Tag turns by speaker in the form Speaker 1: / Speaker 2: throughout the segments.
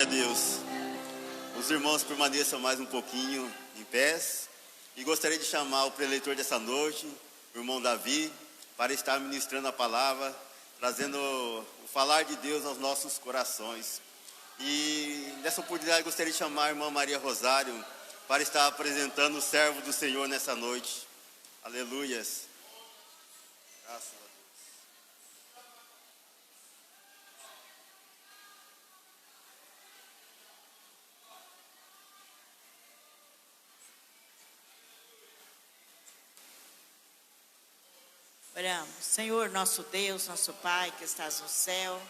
Speaker 1: A Deus. Os irmãos permaneçam mais um pouquinho em pés. E gostaria de chamar o preleitor dessa noite, o irmão Davi, para estar ministrando a palavra, trazendo o falar de Deus aos nossos corações. E nessa oportunidade gostaria de chamar a irmã Maria Rosário para estar apresentando o servo do Senhor nessa noite. Aleluias. Graças a Deus.
Speaker 2: Oramos. Senhor, nosso Deus, nosso Pai que estás no céu,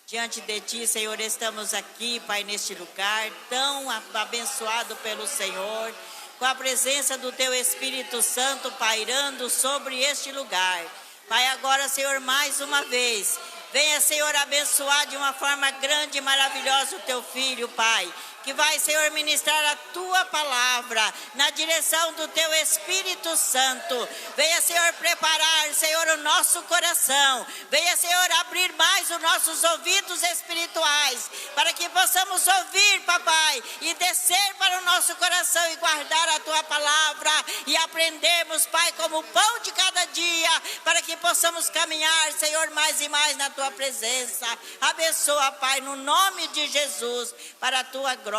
Speaker 2: diante de Ti, Senhor, estamos aqui, Pai, neste lugar tão abençoado pelo Senhor, com a presença do Teu Espírito Santo pairando sobre este lugar. Pai, agora, Senhor, mais uma vez, venha, Senhor, abençoar de uma forma grande e maravilhosa o Teu Filho, Pai, que vai, Senhor, ministrar a Tua palavra na direção do Teu Espírito Santo. Venha, Senhor, preparar, Senhor, o nosso coração. Venha, Senhor, abrir mais os nossos ouvidos espirituais, para que possamos ouvir, Papai, e descer para o nosso coração e guardar a Tua palavra e aprendermos, Pai, como pão de cada dia, para que possamos caminhar, Senhor, mais e mais na Tua presença. Abençoa, Pai, no nome de Jesus, para a Tua glória.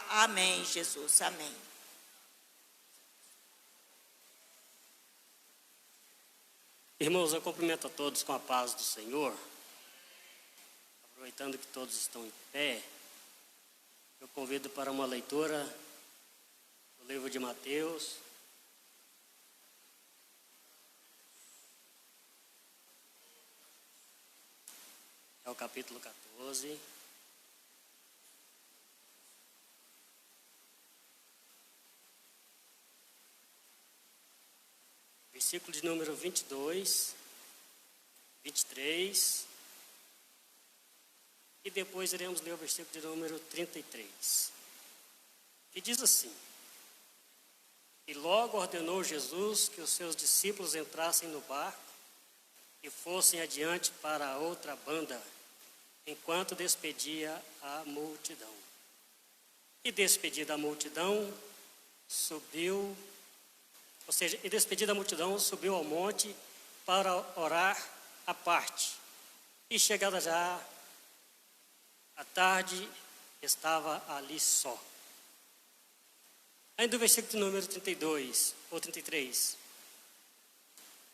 Speaker 2: Amém, Jesus. Amém.
Speaker 3: Irmãos, eu cumprimento a todos com a paz do Senhor. Aproveitando que todos estão em pé, eu convido para uma leitura do livro de Mateus. É o capítulo 14. Versículo de número 22, 23, e depois iremos ler o versículo de número 33, que diz assim: E logo ordenou Jesus que os seus discípulos entrassem no barco e fossem adiante para a outra banda, enquanto despedia a multidão. E despedida a multidão, e despedida a multidão, subiu ao monte para orar à parte. E chegada já a tarde, estava ali só. Ainda o versículo número 32 ou 33.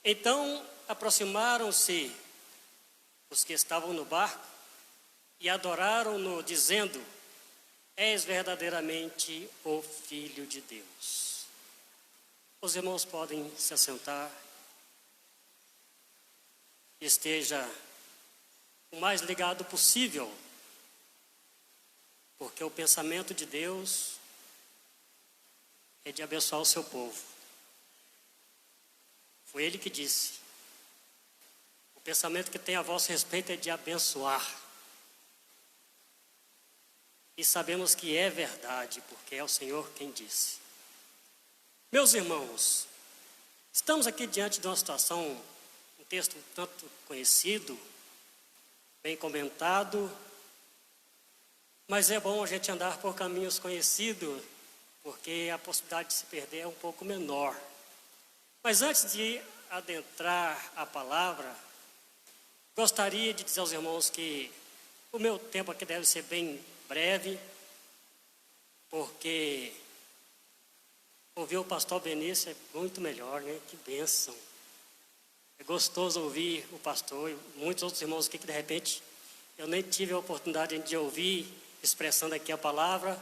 Speaker 3: Então aproximaram-se os que estavam no barco e adoraram-no, dizendo: És verdadeiramente o Filho de Deus. Os irmãos podem se assentar. Esteja o mais ligado possível, porque o pensamento de Deus é de abençoar o seu povo. Foi Ele que disse: o pensamento que tem a vosso respeito é de abençoar. E sabemos que é verdade, porque é o Senhor quem disse. Meus irmãos, estamos aqui diante de uma situação, um texto tanto conhecido, bem comentado, mas é bom a gente andar por caminhos conhecidos, porque a possibilidade de se perder é um pouco menor. Mas antes de adentrar a palavra, gostaria de dizer aos irmãos que o meu tempo aqui deve ser bem breve, porque ouvir o pastor Benício é muito melhor, né? Que bênção. É gostoso ouvir o pastor e muitos outros irmãos aqui que de repente eu nem tive a oportunidade de ouvir expressando aqui a palavra,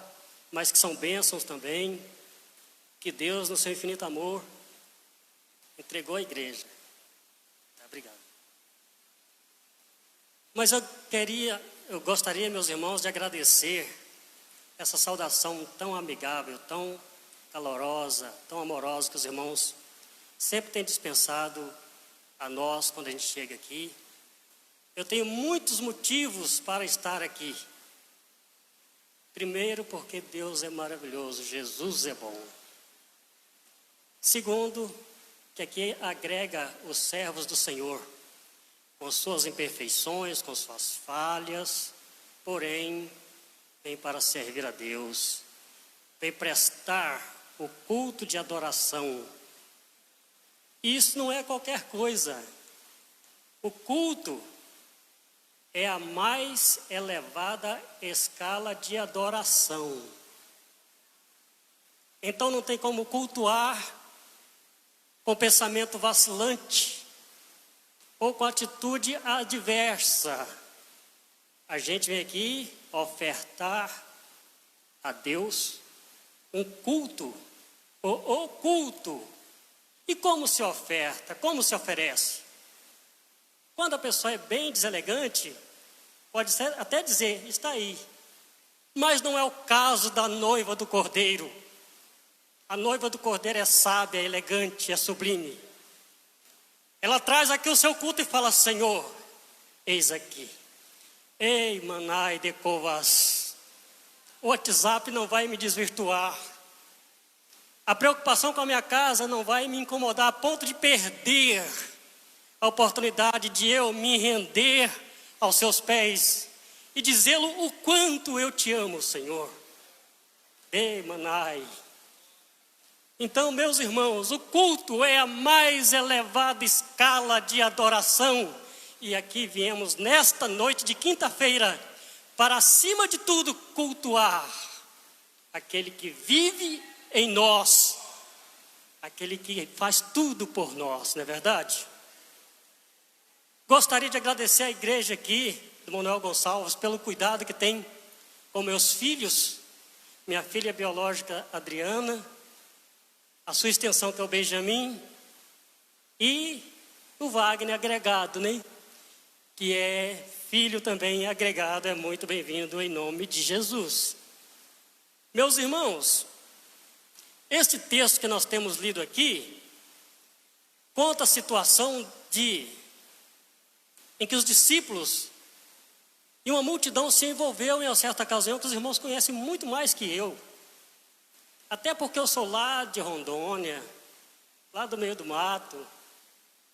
Speaker 3: mas que são bênçãos também, que Deus no seu infinito amor entregou à igreja. Tá, obrigado. Mas eu gostaria, meus irmãos, de agradecer essa saudação tão amigável, tão calorosa, tão amorosa que os irmãos sempre têm dispensado a nós quando a gente chega aqui. Eu tenho muitos motivos para estar aqui. Primeiro, porque Deus é maravilhoso, Jesus é bom. Segundo, que aqui agrega os servos do Senhor, com suas imperfeições, com suas falhas, porém vem para servir a Deus, vem prestar o culto de adoração. E isso não é qualquer coisa. O culto é a mais elevada escala de adoração. Então não tem como cultuar com pensamento vacilante ou com atitude adversa. A gente vem aqui ofertar a Deus um culto, o culto. E como se oferta? Como se oferece? Quando a pessoa é bem deselegante, pode até dizer, está aí. Mas não é o caso da noiva do Cordeiro. A noiva do Cordeiro é sábia, é elegante, é sublime. Ela traz aqui o seu culto e fala, Senhor, eis aqui. Ei, manai de covas, o WhatsApp não vai me desvirtuar. A preocupação com a minha casa não vai me incomodar a ponto de perder a oportunidade de eu me render aos seus pés e dizê-lo o quanto eu te amo, Senhor. Ei, manai. Então, meus irmãos, o culto é a mais elevada escala de adoração. E aqui viemos nesta noite de quinta-feira para, acima de tudo, cultuar aquele que vive em nós, aquele que faz tudo por nós, não é verdade? Gostaria de agradecer à igreja aqui, do Manuel Gonçalves, pelo cuidado que tem com meus filhos, minha filha biológica Adriana, a sua extensão que é o Benjamin, e o Wagner agregado, né? Que é filho também agregado, é muito bem-vindo em nome de Jesus. Meus irmãos, este texto que nós temos lido aqui, conta a situação em que os discípulos e uma multidão se envolveu em uma certa ocasião, que os irmãos conhecem muito mais que eu. Até porque eu sou lá de Rondônia, lá do meio do mato,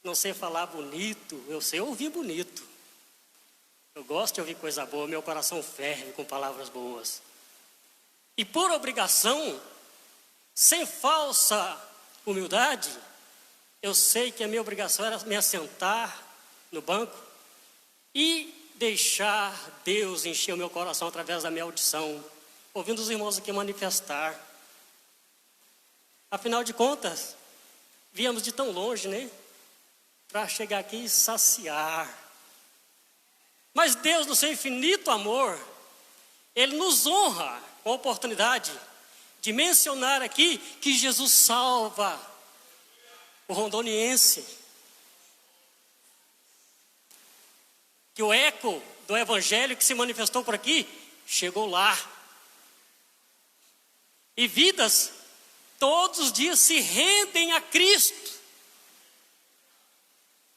Speaker 3: não sei falar bonito, eu sei ouvir bonito. Eu gosto de ouvir coisa boa, meu coração ferve com palavras boas. E por obrigação, sem falsa humildade, eu sei que a minha obrigação era me assentar no banco e deixar Deus encher o meu coração através da minha audição, ouvindo os irmãos aqui manifestar. Afinal de contas, viemos de tão longe, né? Para chegar aqui e saciar. Mas Deus, no seu infinito amor, Ele nos honra com a oportunidade de mencionar aqui que Jesus salva o rondoniense. Que o eco do evangelho que se manifestou por aqui chegou lá. E vidas todos os dias se rendem a Cristo.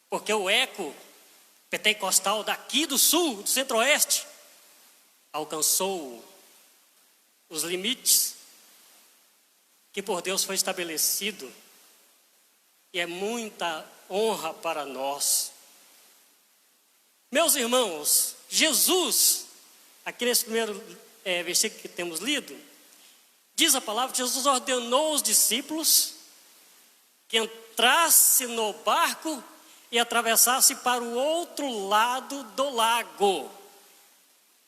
Speaker 3: Porque o eco pentecostal daqui do sul, do centro-oeste, alcançou os limites que por Deus foi estabelecido. E é muita honra para nós. Meus irmãos, Jesus, aqui nesse primeiro versículo que temos lido, diz a palavra que Jesus ordenou os discípulos que entrasse no barco e atravessasse para o outro lado do lago.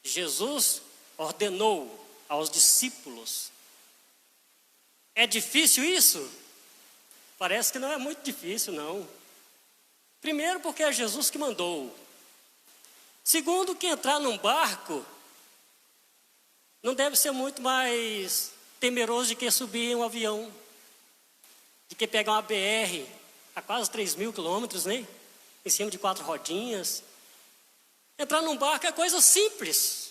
Speaker 3: Jesus ordenou aos discípulos. É difícil isso? Parece que não é muito difícil, não. Primeiro, porque é Jesus que mandou. Segundo, que entrar num barco não deve ser muito mais temeroso de que subir em um avião, de que pegar uma BR a quase 3.000 quilômetros, né? Em cima de 4 rodinhas. Entrar num barco é coisa simples.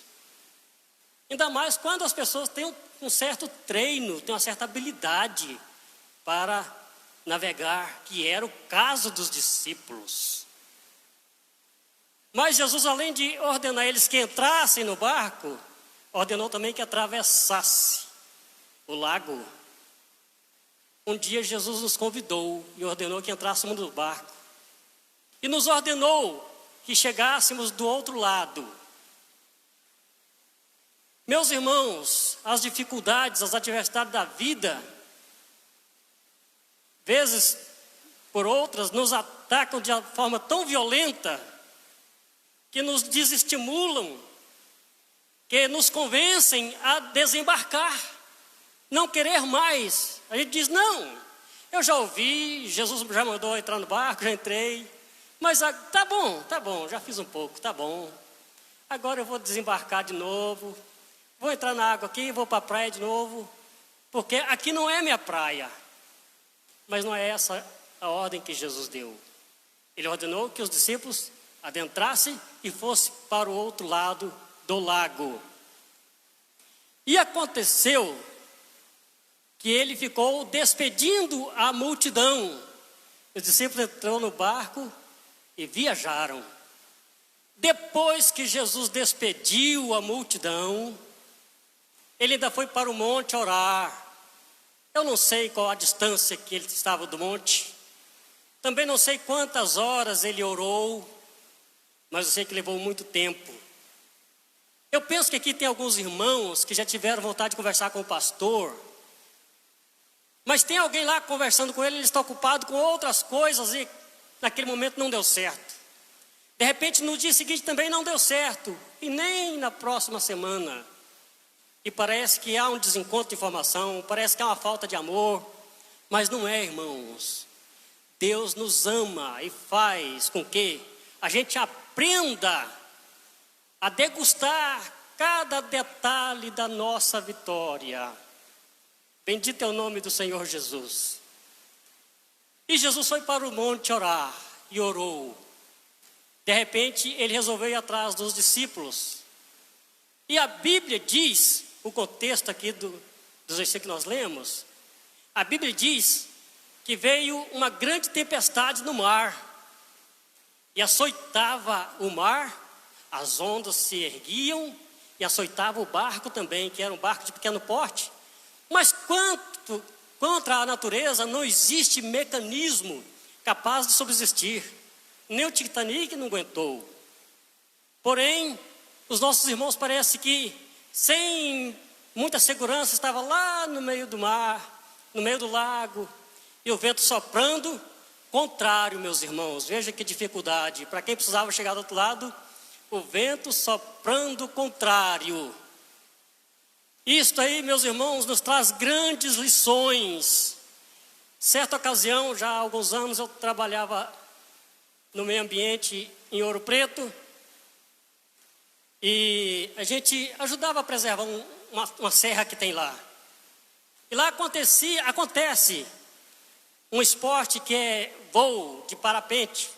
Speaker 3: Ainda mais quando as pessoas têm um certo treino, têm uma certa habilidade para navegar, que era o caso dos discípulos. Mas Jesus, além de ordenar eles que entrassem no barco, ordenou também que atravessasse o lago. Um dia Jesus nos convidou e ordenou que entrássemos no barco. E nos ordenou que chegássemos do outro lado. Meus irmãos, as dificuldades, as adversidades da vida, vezes por outras, nos atacam de uma forma tão violenta que nos desestimulam, que nos convencem a desembarcar, não querer mais. A gente diz, não, eu já ouvi, Jesus já mandou entrar no barco, já entrei, mas tá bom, já fiz um pouco, tá bom. Agora eu vou desembarcar de novo, vou entrar na água aqui, vou para a praia de novo, porque aqui não é minha praia. Mas não é essa a ordem que Jesus deu. Ele ordenou que os discípulos adentrassem e fossem para o outro lado do lago. E aconteceu que ele ficou despedindo a multidão. Os discípulos entraram no barco e viajaram. Depois que Jesus despediu a multidão, ele ainda foi para o monte orar. Eu não sei qual a distância que ele estava do monte. Também não sei quantas horas ele orou, mas eu sei que levou muito tempo. Eu penso que aqui tem alguns irmãos que já tiveram vontade de conversar com o pastor, mas tem alguém lá conversando com ele, ele está ocupado com outras coisas e naquele momento não deu certo. De repente no dia seguinte também não deu certo, e nem na próxima semana. E parece que há um desencontro de informação, parece que há uma falta de amor, mas não é, irmãos. Deus nos ama e faz com que a gente aprenda a degustar cada detalhe da nossa vitória. Bendito é o nome do Senhor Jesus. E Jesus foi para o monte orar e orou. De repente ele resolveu ir atrás dos discípulos. E a Bíblia diz, o contexto aqui dos versículos que nós lemos, a Bíblia diz que veio uma grande tempestade no mar e açoitava o mar, as ondas se erguiam e açoitava o barco também, que era um barco de pequeno porte. Mas contra a natureza não existe mecanismo capaz de subsistir. Nem o Titanic não aguentou. Porém, os nossos irmãos parece que sem muita segurança estavam lá no meio do mar, no meio do lago, e o vento soprando contrário, meus irmãos. Veja que dificuldade. Para quem precisava chegar do outro lado, o vento soprando contrário. Isto aí, meus irmãos, nos traz grandes lições. Certa ocasião, já há alguns anos, eu trabalhava no meio ambiente em Ouro Preto, e a gente ajudava a preservar uma serra que tem lá. E lá acontece um esporte que é voo de parapente.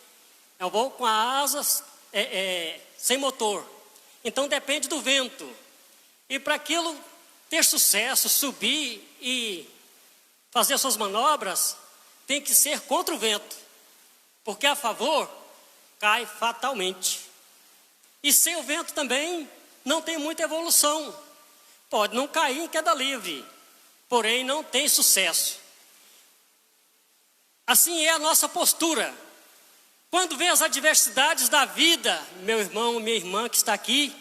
Speaker 3: É um voo com asas sem motor. Então depende do vento. E para aquilo ter sucesso, subir e fazer suas manobras, tem que ser contra o vento. Porque a favor, cai fatalmente. E sem o vento também, não tem muita evolução. Pode não cair em queda livre, porém não tem sucesso. Assim é a nossa postura. Quando vem as adversidades da vida, meu irmão, minha irmã que está aqui,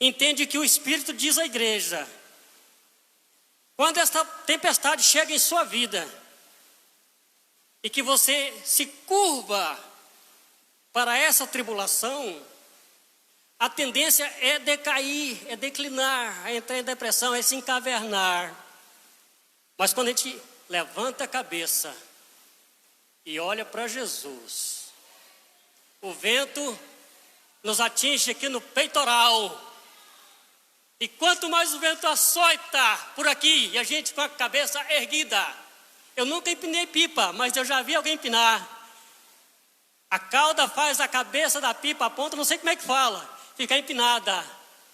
Speaker 3: entende que o Espírito diz à igreja: quando esta tempestade chega em sua vida, e que você se curva para essa tribulação, a tendência é decair, é declinar, é entrar em depressão, é se encavernar. Mas quando a gente levanta a cabeça e olha para Jesus, o vento nos atinge aqui no peitoral. E quanto mais o vento açoita por aqui, e a gente com a cabeça erguida. Eu nunca empinei pipa, mas eu já vi alguém empinar. A cauda faz a cabeça da pipa, a ponta, não sei como é que fala, fica empinada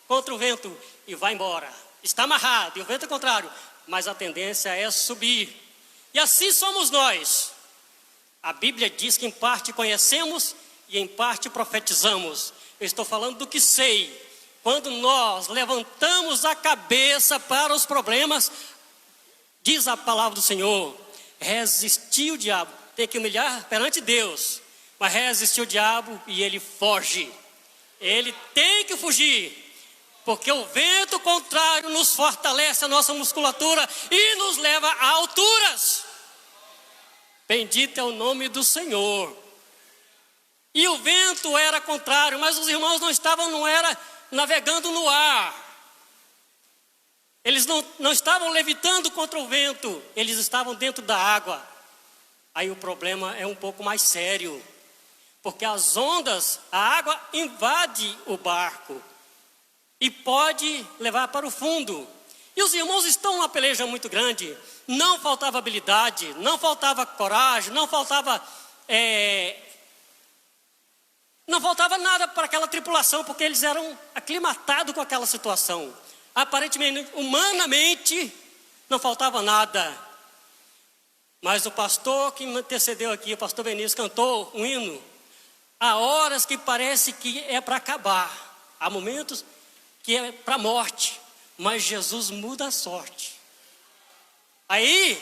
Speaker 3: contra o vento e vai embora. Está amarrado, e o vento é contrário, mas a tendência é subir. E assim somos nós. A Bíblia diz que em parte conhecemos e em parte profetizamos. Eu estou falando do que sei. Quando nós levantamos a cabeça para os problemas, diz a palavra do Senhor: resistir o diabo. Tem que humilhar perante Deus, mas resistir o diabo e ele foge. Ele tem que fugir. Porque o vento contrário nos fortalece a nossa musculatura e nos leva a alturas. Bendito é o nome do Senhor. E o vento era contrário, mas os irmãos não era navegando no ar. Eles não estavam levitando contra o vento, eles estavam dentro da água. Aí o problema é um pouco mais sério, porque as ondas, a água invade o barco e pode levar para o fundo. E os irmãos estão numa peleja muito grande. Não faltava habilidade, não faltava coragem, não faltava nada para aquela tripulação, porque eles eram aclimatados com aquela situação. Aparentemente, humanamente, não faltava nada. Mas o pastor que me antecedeu aqui, o pastor Benício, cantou um hino. Há horas que parece que é para acabar. Há momentos que é para a morte. Mas Jesus muda a sorte. Aí,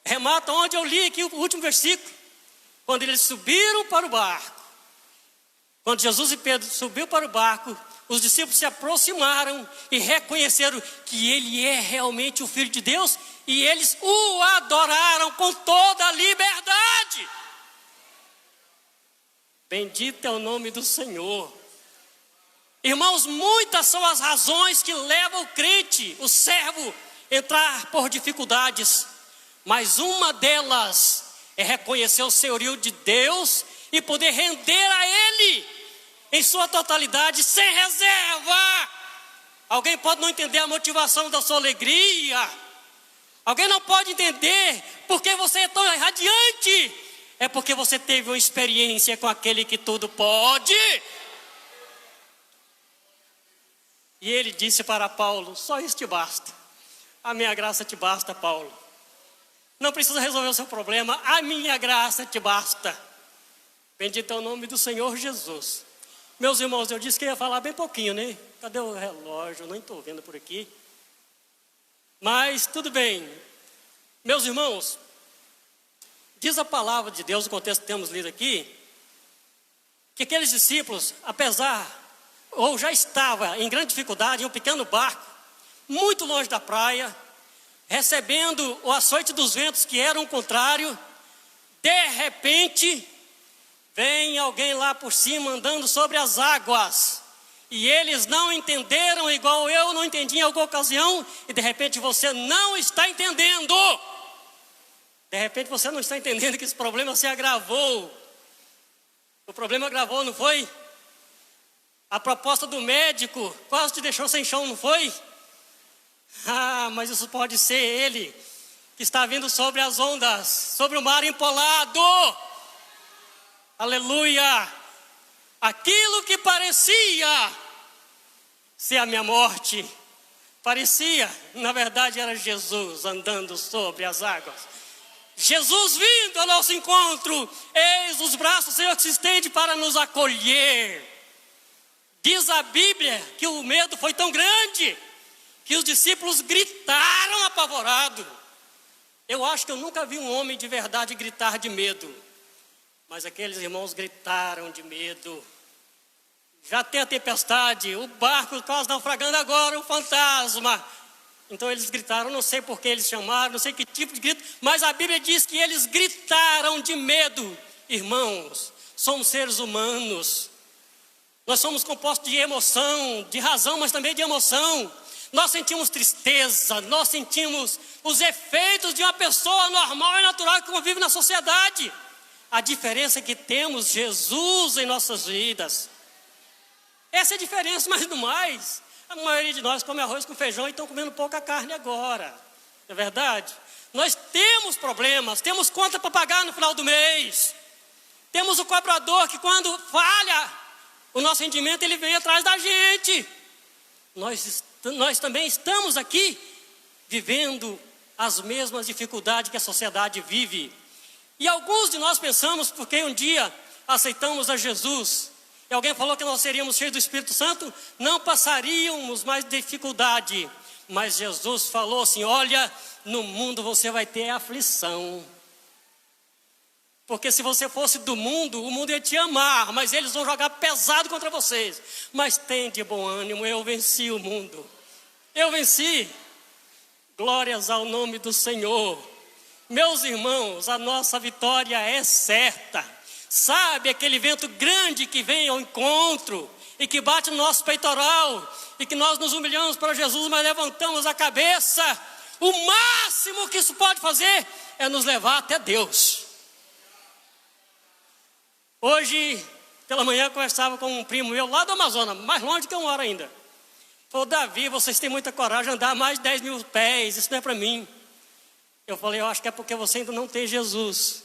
Speaker 3: remata onde eu li aqui o último versículo. Quando eles subiram para o barco. Quando Jesus e Pedro subiu para o barco, os discípulos se aproximaram e reconheceram que ele é realmente o Filho de Deus, e eles o adoraram com toda a liberdade. Bendito é o nome do Senhor. Irmãos, muitas são as razões que levam o crente, o servo, a entrar por dificuldades, mas uma delas é reconhecer o senhorio de Deus e poder render a Ele em sua totalidade, sem reserva. Alguém pode não entender a motivação da sua alegria. Alguém não pode entender porque você é tão radiante. É porque você teve uma experiência com aquele que tudo pode. E ele disse para Paulo: só isso te basta. A minha graça te basta, Paulo. Não precisa resolver o seu problema. A minha graça te basta. Bendito é o nome do Senhor Jesus. Meus irmãos, eu disse que ia falar bem pouquinho, né? Cadê o relógio? Eu nem estou vendo por aqui. Mas tudo bem. Meus irmãos, diz a palavra de Deus, o contexto que temos lido aqui, que aqueles discípulos, ou já estava em grande dificuldade, em um pequeno barco, muito longe da praia, recebendo o açoite dos ventos que eram o contrário, de repente, vem alguém lá por cima andando sobre as águas. E eles não entenderam, igual eu não entendi em alguma ocasião. E de repente você não está entendendo. De repente você não está entendendo que esse problema se agravou. O problema agravou, não foi? A proposta do médico quase te deixou sem chão, não foi? Ah, mas isso pode ser ele que está vindo sobre as ondas, sobre o mar empolado. Aleluia! Aquilo que parecia ser a minha morte, parecia, na verdade era Jesus andando sobre as águas. Jesus vindo ao nosso encontro, eis os braços do Senhor que se estende para nos acolher. Diz a Bíblia que o medo foi tão grande que os discípulos gritaram apavorados. Eu acho que eu nunca vi um homem de verdade gritar de medo. Mas aqueles irmãos gritaram de medo. Já tem a tempestade, o barco quase naufragando agora, o fantasma. Então eles gritaram, não sei por que eles chamaram, não sei que tipo de grito, mas a Bíblia diz que eles gritaram de medo. Irmãos, somos seres humanos. Nós somos compostos de emoção, de razão, mas também de emoção. Nós sentimos tristeza, nós sentimos os efeitos de uma pessoa normal e natural que convive na sociedade. A diferença é que temos Jesus em nossas vidas. Essa é a diferença, mas no mais, a maioria de nós come arroz com feijão e estão comendo pouca carne agora. Não é verdade? Nós temos problemas, temos conta para pagar no final do mês. Temos o cobrador que quando falha o nosso rendimento, ele vem atrás da gente. Nós também estamos aqui vivendo as mesmas dificuldades que a sociedade vive. E alguns de nós pensamos, porque um dia aceitamos a Jesus, e alguém falou que nós seríamos cheios do Espírito Santo, não passaríamos mais dificuldade. Mas Jesus falou assim: olha, no mundo você vai ter aflição. Porque se você fosse do mundo, o mundo ia te amar, mas eles vão jogar pesado contra vocês. Mas tem de bom ânimo, eu venci o mundo. Eu venci. Glórias ao nome do Senhor. Meus irmãos, a nossa vitória é certa. Sabe aquele vento grande que vem ao encontro e que bate no nosso peitoral e que nós nos humilhamos para Jesus, mas levantamos a cabeça? O máximo que isso pode fazer é nos levar até Deus. Hoje, pela manhã, eu conversava com um primo meu lá do Amazonas, mais longe que eu moro ainda. Falou: Davi, vocês têm muita coragem de andar mais de 10 mil pés, isso não é para mim. Eu falei: eu acho que é porque você ainda não tem Jesus.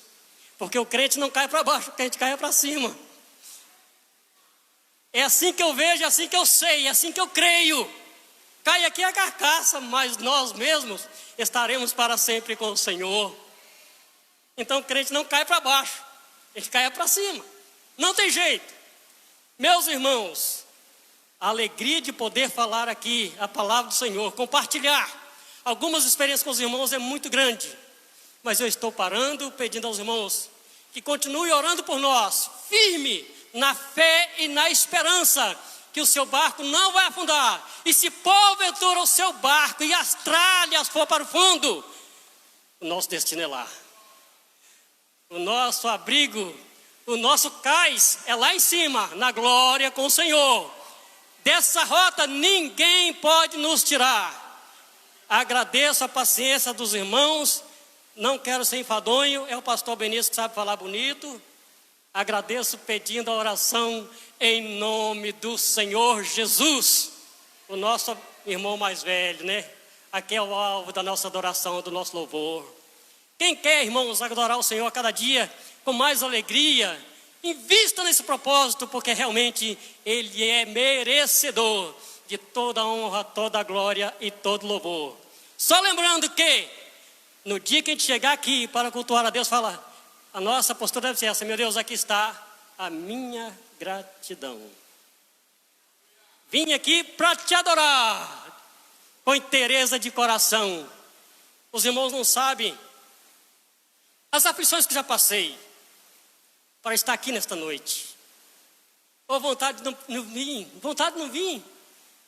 Speaker 3: Porque o crente não cai para baixo, o crente cai para cima. É assim que eu vejo, é assim que eu sei, é assim que eu creio. Cai aqui a carcaça, mas nós mesmos estaremos para sempre com o Senhor. Então o crente não cai para baixo, ele cai para cima. Não tem jeito. Meus irmãos, a alegria de poder falar aqui a palavra do Senhor, compartilhar algumas experiências com os irmãos é muito grande. Mas eu estou parando, pedindo aos irmãos que continuem orando por nós, firme na fé e na esperança que o seu barco não vai afundar. E se porventura o seu barco e as tralhas for para o fundo, o nosso destino é lá. O nosso abrigo, o nosso cais é lá em cima, na glória com o Senhor. Dessa rota ninguém pode nos tirar. Agradeço a paciência dos irmãos. Não quero ser enfadonho, é o pastor Benício que sabe falar bonito. Agradeço pedindo a oração em nome do Senhor Jesus, o nosso irmão mais velho, né? Aqui é o alvo da nossa adoração, do nosso louvor. Quem quer, irmãos, adorar o Senhor a cada dia com mais alegria, invista nesse propósito, porque realmente Ele é merecedor de toda a honra, toda a glória e todo louvor. Só lembrando que no dia que a gente chegar aqui para cultuar a Deus, fala, a nossa postura deve ser essa: meu Deus, aqui está a minha gratidão. Vim aqui para te adorar com inteireza de coração. Os irmãos não sabem as aflições que já passei para estar aqui nesta noite. Ou vontade de não vir.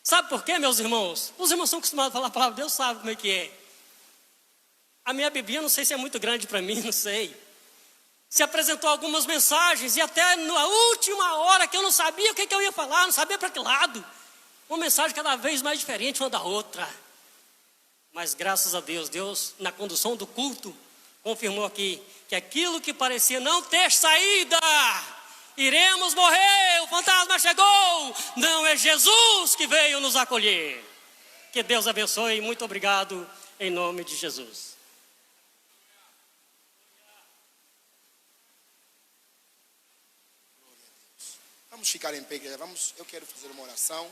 Speaker 3: Sabe por quê, meus irmãos? Os irmãos são acostumados a falar a palavra de Deus, sabem como é que é. A minha Bíblia, não sei se é muito grande para mim, não sei. Se apresentou algumas mensagens e até na última hora que eu não sabia o que eu ia falar, não sabia para que lado. Uma mensagem cada vez mais diferente uma da outra. Mas graças a Deus, Deus na condução do culto confirmou aqui que aquilo que parecia não ter saída, iremos morrer, o fantasma chegou, não é Jesus que veio nos acolher. Que Deus abençoe e muito obrigado em nome de Jesus.
Speaker 4: Vamos ficar em pé, eu quero fazer uma oração.